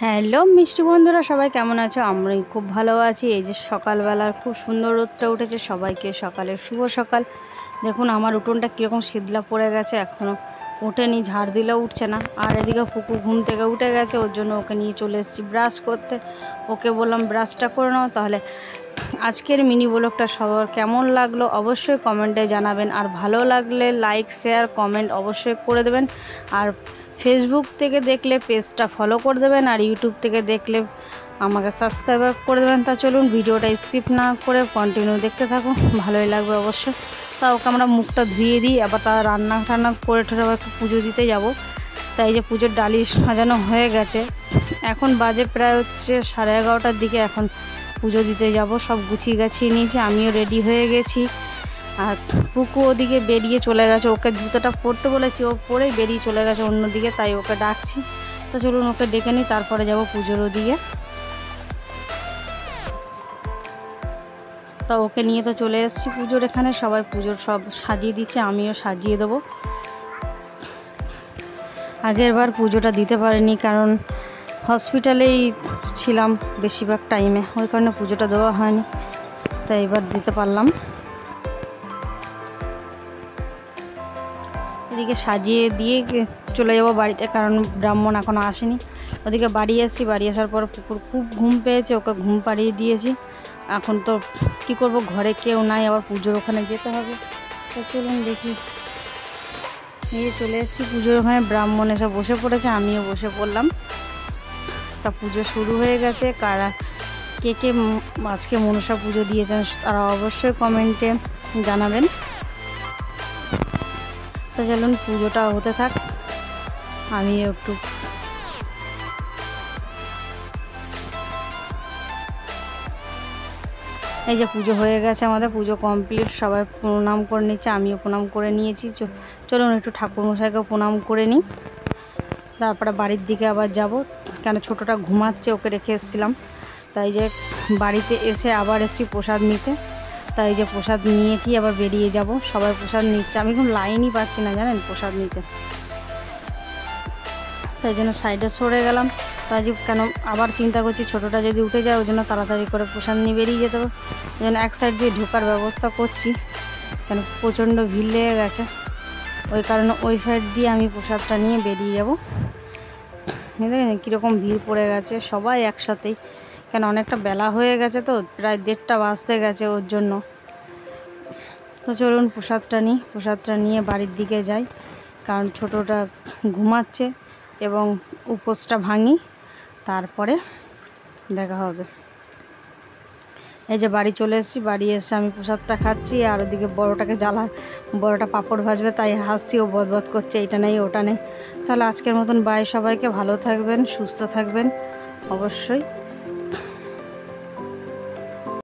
Hello মিষ্টি বন্ধুরা, সবাই কেমন আছো? আমি খুব ভালো আছি। এই যে সকালবেলার খুব সুন্দর রোদটা উঠেছে, সবাইকে সকালের শুভ সকাল। দেখুন আমার উঠোনটা কীরকম শীতলা পড়ে গেছে, এখনও ওঠেনি, ঝাড় দিলেও উঠছে না। আর এদিকে পুকু ঘুম থেকে উঠে গেছে, ওর জন্য ওকে নিয়ে চলে এসেছি ব্রাশ করতে। ওকে বললাম ব্রাশটা করে নাও। তাহলে আজকের মিনি ব্লগটা সবার কেমন লাগলো অবশ্যই কমেন্টে জানাবেন, আর ভালো লাগলে লাইক শেয়ার কমেন্ট অবশ্যই করে দেবেন। আর ফেসবুক থেকে দেখলে পেজটা ফলো করে দেবেন, আর ইউটিউব থেকে দেখলে আমাকে সাবস্ক্রাইব করে দেবেন। তা চলুন ভিডিওটা স্কিপ না করে কন্টিনিউ দেখতে থাকুন, ভালোই লাগবে অবশ্যই। তা ওকে আমরা মুখটা ধুয়ে দিই, আবার তার রান্না টান্না করে ঠেলে আবার একটু পুজো দিতে যাব। তাই যে পুজোর ডালি সাজানো হয়ে গেছে, এখন বাজে প্রায় হচ্ছে 11:30টার দিকে। এখন পুজো দিতে যাব, সব গুছিয়ে গাছিয়ে নিয়েছি, আমিও রেডি হয়ে গেছি। আর পুকু ওদিকে বেরিয়ে চলে গেছে, ওকে জুতোটা পরতে বলেছি, ও পরেই বেরিয়ে চলে গেছে অন্যদিকে, তাই ওকে ডাকছি। তো চলুন ওকে ডেকে নিই, তারপরে যাব পুজোর ওদিকে। তা ওকে নিয়ে তো চলে এসেছি পুজোর এখানে, সবাই পুজোর সব সাজিয়ে দিচ্ছে, আমিও সাজিয়ে দেবো। আগের বার পুজোটা দিতে পারিনি, কারণ হসপিটালেই ছিলাম বেশিরভাগ টাইমে, ওই কারণে পুজোটা দেওয়া হয়নি, তাই এবার দিতে পারলাম। এদিকে সাজিয়ে দিয়ে চলে যাব বাড়িতে, কারণ ব্রাহ্মণ এখনও আসেনি। ওদিকে বাড়ি এসেছি, বাড়ি আসার পর পুকুর খুব ঘুম পেয়েছে, ওকে ঘুম পাড়িয়ে দিয়েছি। এখন তো কী করব, ঘরে কেউ নাই, আবার পুজোর ওখানে যেতে হবে। তো চলুন দেখি। নিয়ে চলে এসেছি পুজোর ওখানে, ব্রাহ্মণ এসে বসে পড়েছে, আমিও বসে পড়লাম। তা পুজো শুরু হয়ে গেছে। কারা কে কে আজকে মনসা পুজো দিয়েছেন তারা অবশ্যই কমেন্টে জানাবেন। তো চলুন পুজোটা হতে থাক, আমি একটু এই যে পুজো হয়ে গেছে, আমাদের পুজো কমপ্লিট, সবাই প্রণাম করে নিচ্ছে, আমিও প্রণাম করে নিয়েছি। চলুন একটু ঠাকুরমশাইকেও প্রণাম করে নিই, তারপরে বাড়ির দিকে আবার যাব, কেন ছোটোটা ঘুমাচ্ছে, ওকে রেখে এসেছিলাম। তাই যে বাড়িতে এসে আবার এসেছি প্রসাদ নিতে, তাই যে প্রসাদ নিয়েছি, আবার বেরিয়ে যাব। সবাই প্রসাদ নিচ্ছে, আমি এখন লাইনই পাচ্ছি না জানেন প্রসাদ নিতে, তাই জন্য সাইডে সরে গেলাম। তাই যে কেন আবার চিন্তা করছি ছোটোটা যদি উঠে যায়, ওই জন্য তাড়াতাড়ি করে প্রসাদ নিয়ে বেরিয়ে যেতে হবে। ওই জন্য এক সাইড দিয়ে ঢোকার ব্যবস্থা করছি, কেন প্রচণ্ড ভিড় লেগে গেছে, ওই কারণে ওই সাইড দিয়ে আমি প্রসাদটা নিয়ে বেরিয়ে যাব। দেখেন কীরকম ভিড় পড়ে গেছে, সবাই একসাথেই, কেন অনেকটা বেলা হয়ে গেছে, তো প্রায় 1:30 বাজতে গেছে ওর জন্য। তো চলুন প্রসাদটা নিই, প্রসাদটা নিয়ে বাড়ির দিকে যাই, কারণ ছোটোটা ঘুমাচ্ছে, এবং উপোসটা ভাঙি, তারপরে দেখা হবে। এই যে বাড়ি চলে এসেছি, বাড়ি এসে আমি প্রসাদটা খাচ্ছি, আর ওদিকে বড়োটাকে বড়োটা পাঁপড় ভাজবে, তাই হাসছি, ও বদবদ করছে, এইটা নেই ওটা নেই। তাহলে আজকের মতন বাই, সবাইকে ভালো থাকবেন, সুস্থ থাকবেন অবশ্যই।